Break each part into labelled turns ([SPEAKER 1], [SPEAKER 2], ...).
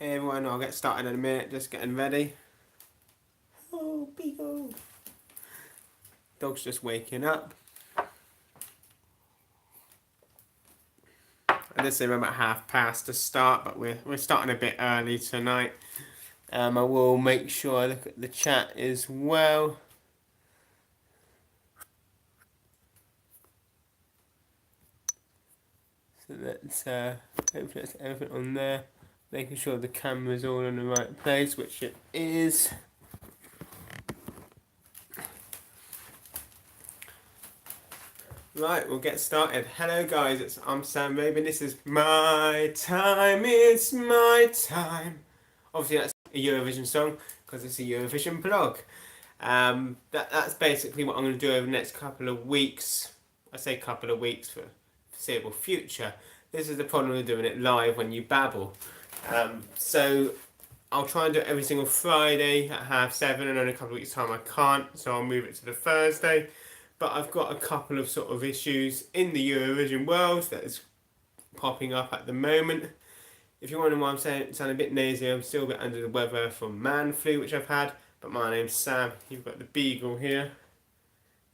[SPEAKER 1] Hey everyone, I'll get started in a minute, just getting ready. Oh, Beagle! Dog's just waking up. I did say we're about 1:30 to start, but we're starting a bit early tonight. I will make sure I look at the chat as well. So let's hopefully that's everything on there. Making sure the camera's all in the right place, which it is. Right, we'll get started. Hello guys, I'm Sam Rabey. This is my time, it's my time. Obviously that's a Eurovision song because it's a Eurovision blog. That's basically what I'm going to do over the next couple of weeks. I say couple of weeks for foreseeable future. This is the problem with doing it live when you babble. So I'll try and do it every single Friday at 7:30, and in a couple of weeks time I can't, so I'll move it to the Thursday. But I've got a couple of sort of issues in the Eurovision world that is popping up at the moment. If you're wondering why I'm sound a bit nasally, I'm still a bit under the weather from man flu, which I've had. But my name's Sam. You've got the Beagle here,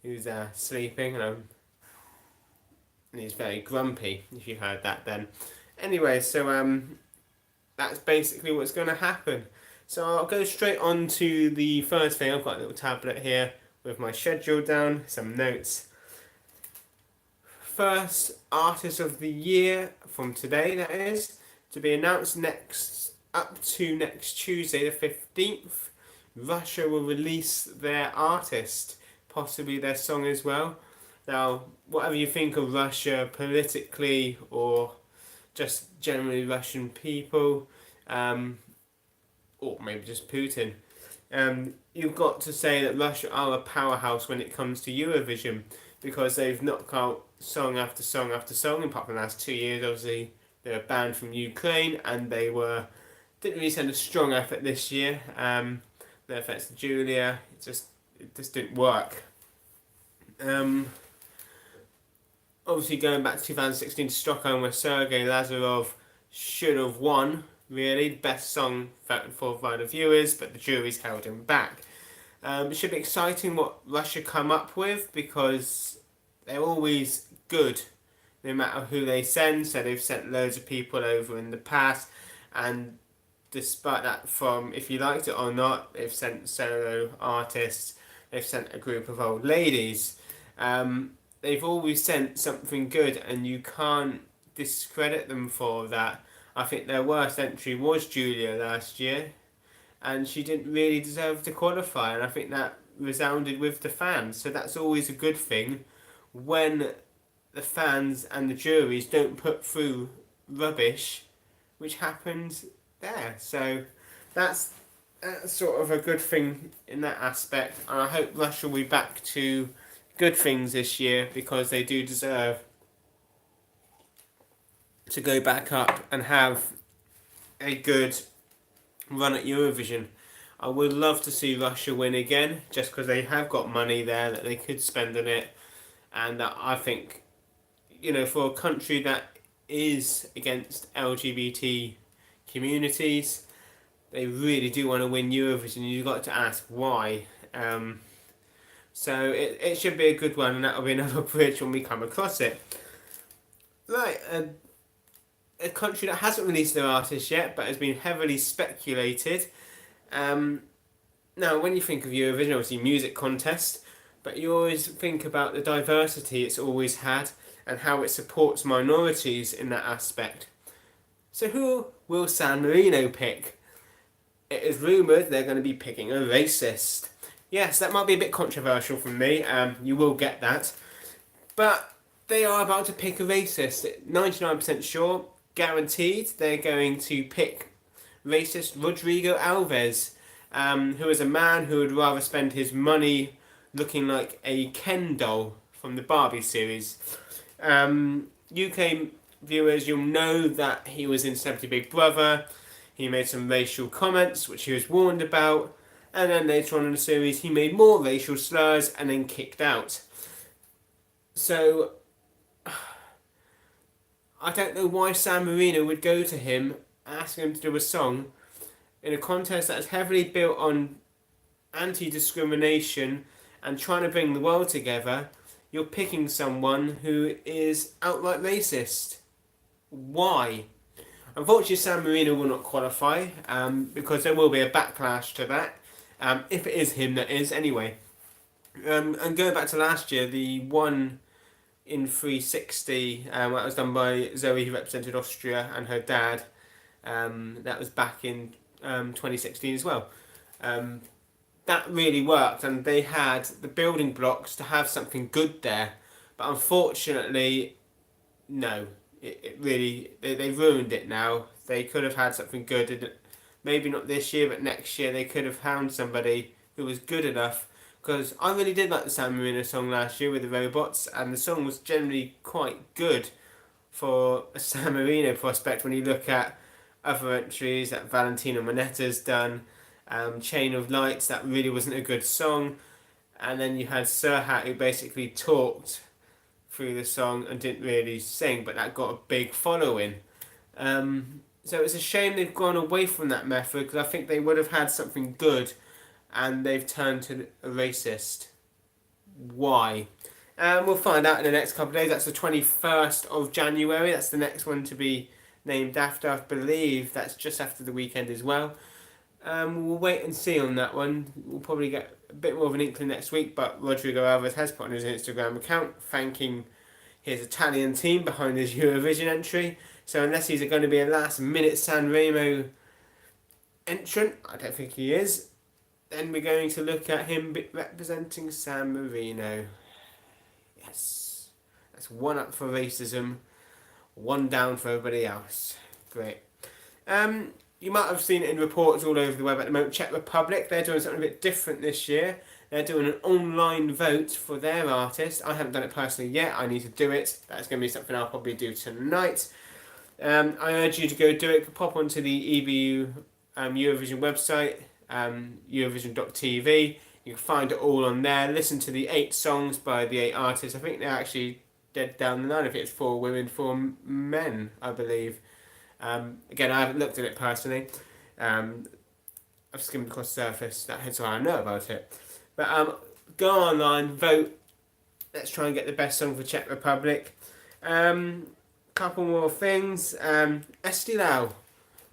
[SPEAKER 1] who's sleeping, and he's very grumpy, if you heard that then. Anyway, so that's basically what's going to happen. So I'll go straight on to the first thing. I've got a little tablet here with my schedule down, some notes. First artist of the year from today, that is, to be announced up to next Tuesday the 15th. Russia will release their artist, possibly their song as well. Now, whatever you think of Russia politically or just generally Russian people, or maybe just Putin, you've got to say that Russia are a powerhouse when it comes to Eurovision, because they've knocked out song after song after song. Apart from the last 2 years, obviously they were banned from Ukraine, and they didn't really send a strong effort this year. No offense to Julia, it just didn't work. Obviously going back to 2016 to Stockholm, where Sergei Lazarov should have won, really, the best song for the viewers, but the jury's held him back. It should be exciting what Russia come up with, because they're always good, no matter who they send. So they've sent loads of people over in the past, and despite that, from if you liked it or not, they've sent solo artists, they've sent a group of old ladies. They've always sent something good, and you can't discredit them for that. I think their worst entry was Julia last year, and she didn't really deserve to qualify, and I think that resounded with the fans. So that's always a good thing when the fans and the juries don't put through rubbish, which happened there. So that's sort of a good thing in that aspect, and I hope Russia will be back to good things this year, because they do deserve to go back up and have a good run at Eurovision. I would love to see Russia win again, just because they have got money there that they could spend on it, and that I think, for a country that is against LGBT communities, they really do want to win Eurovision. You've got to ask why. So it should be a good one, and that'll be another bridge when we come across it. Right, a country that hasn't released their artist yet, but has been heavily speculated. Now, when you think of Eurovision, obviously music contest, but you always think about the diversity it's always had and how it supports minorities in that aspect. So who will San Marino pick? It is rumoured they're going to be picking a racist. Yes, that might be a bit controversial from me, you will get that. But they are about to pick a racist. 99% sure, guaranteed, they're going to pick racist Rodrigo Alves, who is a man who would rather spend his money looking like a Ken doll from the Barbie series. UK viewers, you'll know that he was in Celebrity Big Brother. He made some racial comments, which he was warned about. And then later on in the series, he made more racial slurs and then kicked out. So, I don't know why San Marino would go to him asking them to do a song in a contest that is heavily built on anti-discrimination and trying to bring the world together, you're picking someone who is outright racist. Why? Unfortunately, San Marino will not qualify because there will be a backlash to that. If it is him, that is, anyway. And going back to last year, the one in 360, that was done by Zoe, who represented Austria, and her dad. That was back in 2016 as well. That really worked, and they had the building blocks to have something good there. But unfortunately, no. It really, they ruined it now. They could have had something good. Maybe not this year, but next year they could have found somebody who was good enough. Because I really did like the San Marino song last year with the robots, and the song was generally quite good for a San Marino prospect when you look at other entries that Valentino Monetta's done. Chain of Lights, that really wasn't a good song. And then you had Serhat, who basically talked through the song and didn't really sing, but that got a big following. So it's a shame they've gone away from that method, because I think they would have had something good, and they've turned to a racist. Why? We'll find out in the next couple of days. That's the 21st of January. That's the next one to be named after. I believe that's just after the weekend as well. We'll wait and see on that one. We'll probably get a bit more of an inkling next week, but Rodrigo Alves has put on his Instagram account thanking his Italian team behind his Eurovision entry. So unless he's going to be a last minute Sanremo entrant, I don't think he is, then we're going to look at him representing San Marino. Yes. That's one up for racism, one down for everybody else. Great. You might have seen it in reports all over the web at the moment. Czech Republic, they're doing something a bit different this year. They're doing an online vote for their artist. I haven't done it personally yet. I need to do it. That's going to be something I'll probably do tonight. I urge you to go do it. Pop onto the EBU Eurovision website, Eurovision.tv. You can find it all on there. Listen to the 8 songs by the 8 artists. I think they're actually dead down the line. I think it's 4 women, 4 men, I believe. Again, I haven't looked at it personally. I've skimmed across the surface. That's why I know about it. But go online, vote. Let's try and get the best song for Czech Republic. Couple more things. Estilau.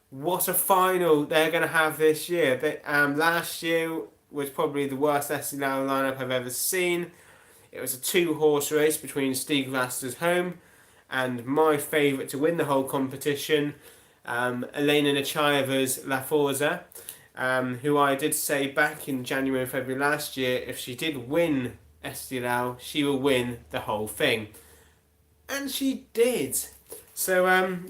[SPEAKER 1] What a final they're going to have this year. Last year was probably the worst Estilau lineup I've ever seen. It was a 2-horse race between Stig Laster's home and my favourite to win the whole competition, Elena Nechayeva's La Forza, who I did say back in January and February last year, if she did win Estilau, she will win the whole thing. And she did. So, I've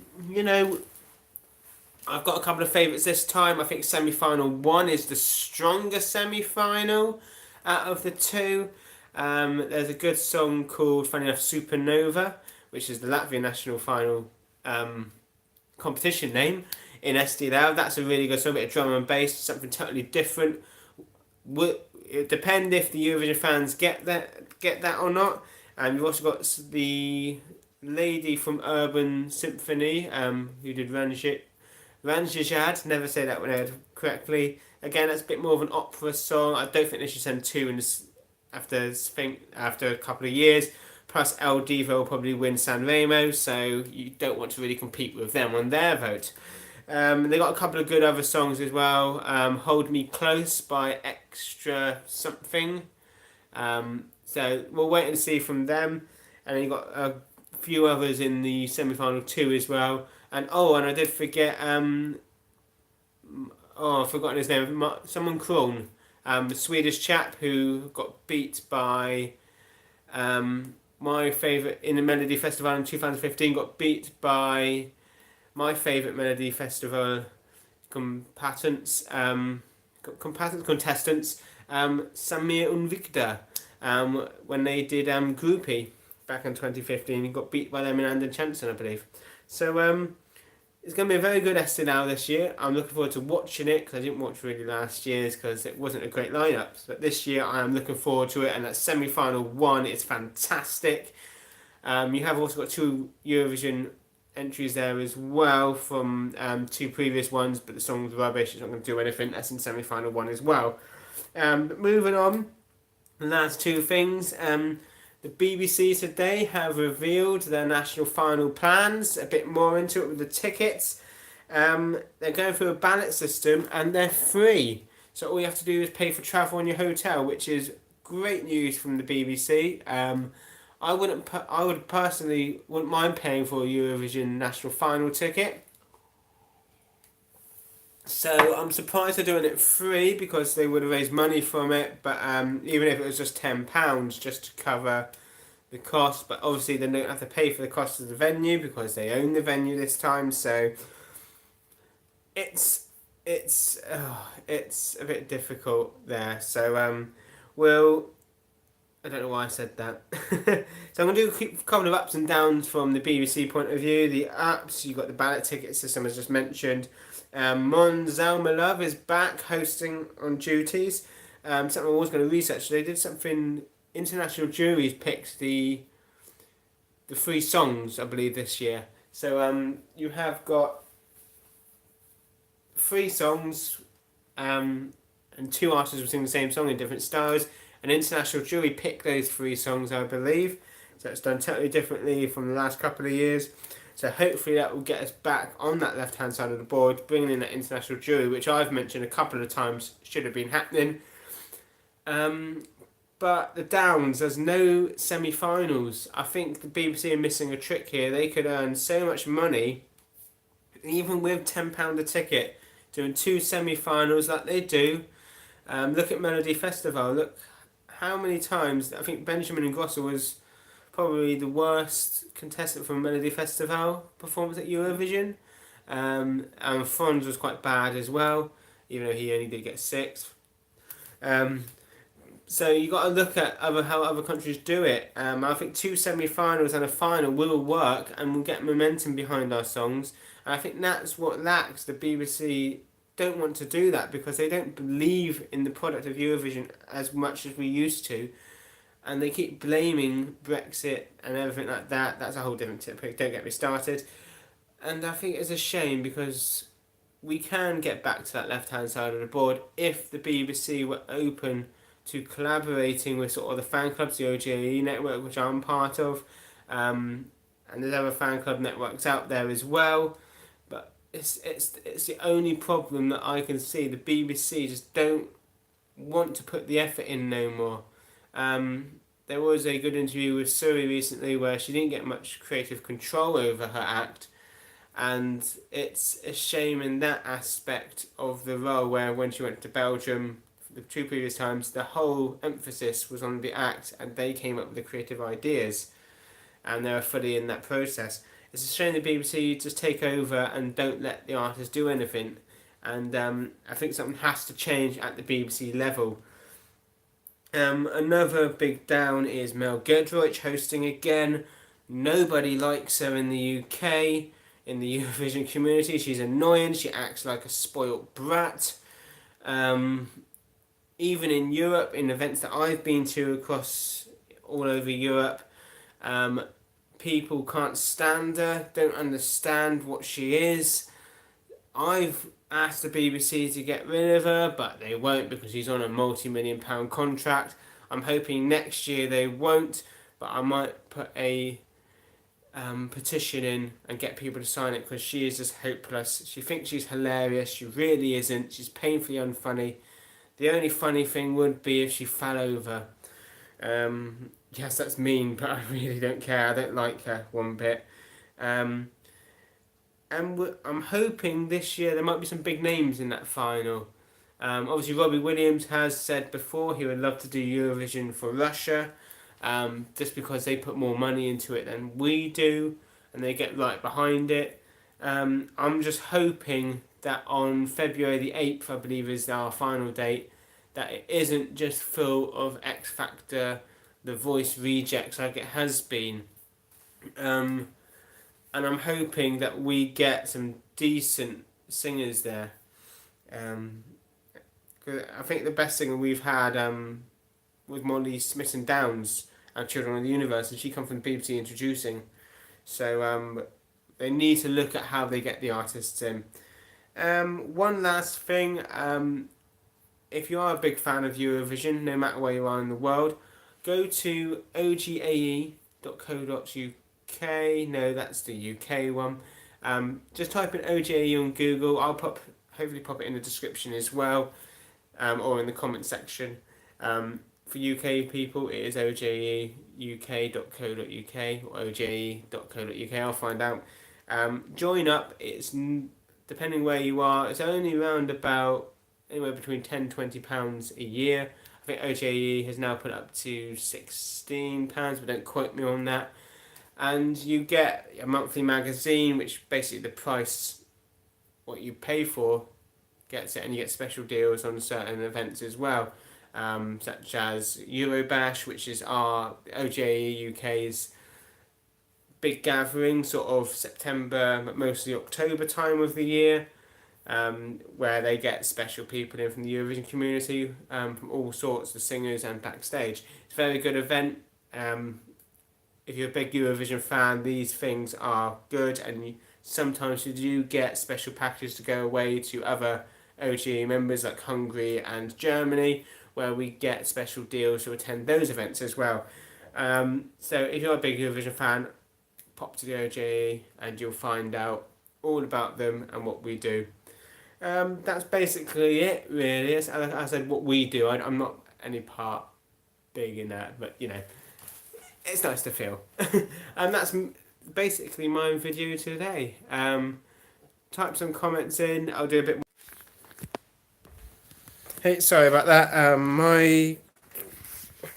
[SPEAKER 1] got a couple of favourites this time. I think semi-final 1 is the stronger semi-final out of the 2. There's a good song called, funny enough, Supernova, which is the Latvian national final competition name in Estilau. That's a really good song, a bit of drum and bass, something totally different. It depends if the Eurovision fans get that or not. And we've also got the lady from Urban Symphony who did Ranjijad, never say that one correctly. Again, that's a bit more of an opera song. I don't think they should send 2 in this, after a couple of years. Plus, El Divo will probably win Sanremo, so you don't want to really compete with them on their vote. They got a couple of good other songs as well. Hold Me Close by Extra Something. So we'll wait and see from them. And then you got a few others in the semi-final 2 as well. And I did forget. I've forgotten his name. Someone Kron, the Swedish chap who got beat by my favourite in the Melody Festival in 2015. Got beat by my favourite Melody Festival contestants, Samir and Victor, when they did Groupie back in 2015. He got beat by them in Anden Chanson, I believe. So it's going to be a very good Estilau this year. I'm looking forward to watching it, because I didn't watch really last year's because it wasn't a great lineup. But this year I am looking forward to it, and that semi-final 1 is fantastic. You have also got 2 Eurovision entries there as well from 2 previous ones, but the song's rubbish. It's not going to do anything. That's in semi-final 1 as well. But moving on, the last 2 things. The BBC today have revealed their national final plans, a bit more into it with the tickets. They're going through a ballot system and they're free. So all you have to do is pay for travel and your hotel, which is great news from the BBC. I would personally wouldn't mind paying for a Eurovision national final ticket. So I'm surprised they're doing it free because they would have raised money from it. But even if it was just £10 just to cover the cost, but obviously they don't have to pay for the cost of the venue because they own the venue this time. So it's a bit difficult there. So I don't know why I said that. So I'm going to do a couple of ups and downs from the BBC point of view. The ups, you've got the ballot ticket system as just mentioned. Mon Zalmalove is back hosting on duties. Something I was going to research. They did something, international juries picked the 3 songs, I believe, this year. So you have got 3 songs and 2 artists will sing the same song in different styles. An international jury picked those 3 songs, I believe. So it's done totally differently from the last couple of years. So hopefully that will get us back on that left-hand side of the board, bringing in that international jury, which I've mentioned a couple of times should have been happening. But the downs, there's no semi-finals. I think the BBC are missing a trick here. They could earn so much money, even with £10 a ticket, doing 2 semi-finals like they do. Look at Melody Festival. Look how many times, I think Benjamin Ingrosso was probably the worst contestant from Melody Festival performance at Eurovision. And Franz was quite bad as well, even though he only did get 6th. So you got to look at how other countries do it. I think 2 semi-finals and a final will work and will get momentum behind our songs. And I think that's what lacks. The BBC don't want to do that because they don't believe in the product of Eurovision as much as we used to, and they keep blaming Brexit and everything like that. That's a whole different topic, don't get me started. And I think it's a shame because we can get back to that left-hand side of the board if the BBC were open to collaborating with sort of the fan clubs, the OHGAE network, which I'm part of, and there's other fan club networks out there as well. But it's the only problem that I can see. The BBC just don't want to put the effort in no more. There was a good interview with Suri recently where she didn't get much creative control over her act, and it's a shame in that aspect of the role where when she went to Belgium the 2 previous times, the whole emphasis was on the act and they came up with the creative ideas and they were fully in that process. It's a shame the BBC just take over and don't let the artists do anything, and I think something has to change at the BBC level. Another big down is Mel Giedroyc hosting again. Nobody likes her in the UK, in the Eurovision community. She's annoying, she acts like a spoilt brat. Even in Europe, in events that I've been to across all over Europe, people can't stand her, don't understand what she is. I've asked the BBC to get rid of her, but they won't because she's on a multi-million-pound contract. I'm hoping next year they won't, but I might put a petition in and get people to sign it because she is just hopeless. She thinks she's hilarious, she really isn't. She's painfully unfunny. The only funny thing would be if she fell over. Yes, that's mean, but I really don't care. I don't like her one bit. And I'm hoping this year there might be some big names in that final. Obviously, Robbie Williams has said before he would love to do Eurovision for Russia, just because they put more money into it than we do, and they get right behind it. I'm just hoping that on February the 8th, I believe is our final date, that it isn't just full of X Factor, The Voice rejects like it has been. And I'm hoping that we get some decent singers there. I think the best singer we've had was Molly Smith-Downes, our Children of the Universe, and she come from the BBC Introducing. So They need to look at how they get the artists in. One last thing, if you are a big fan of Eurovision, no matter where you are in the world, go to ogae.co.uk. No, that's the UK one. Just type in OHGAE on Google. I'll hopefully pop it in the description as well, or in the comment section. For UK people, it is ogaeuk.co.uk or ogae.co.uk. I'll find out. Join up. It's depending where you are. It's only around about anywhere between £10-20 a year. I think OHGAE has now put it up to £16, but don't quote me on that. And you get a monthly magazine, which basically the price, what you pay for, gets it, and you get special deals on certain events as well, such as Eurobash, which is our OHGAE UK's big gathering, sort of September, but mostly October time of the year, where they get special people in from the Eurovision community, from all sorts of singers and backstage. It's a very good event. If you're a big Eurovision fan, these things are good, and sometimes you do get special packages to go away to other OHGAE members like Hungary and Germany, where we get special deals to attend those events as well. So if you're a big Eurovision fan, pop to the OHGAE and you'll find out all about them and what we do. That's basically it, really. As I said, what we do. I'm not any part big in that, but you know, it's nice to feel. And that's basically my video today. Type some comments in. I'll do a bit more. Hey, sorry about that. My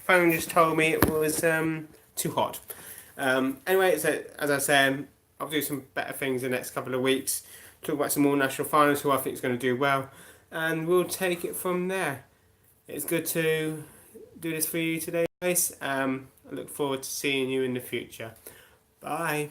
[SPEAKER 1] phone just told me it was too hot. Anyway, so as I said, I'll do some better things in the next couple of weeks. Talk about some more national finals, who I think is going to do well, and we'll take it from there. It's good to do this for you today, guys. I look forward to seeing you in the future. Bye.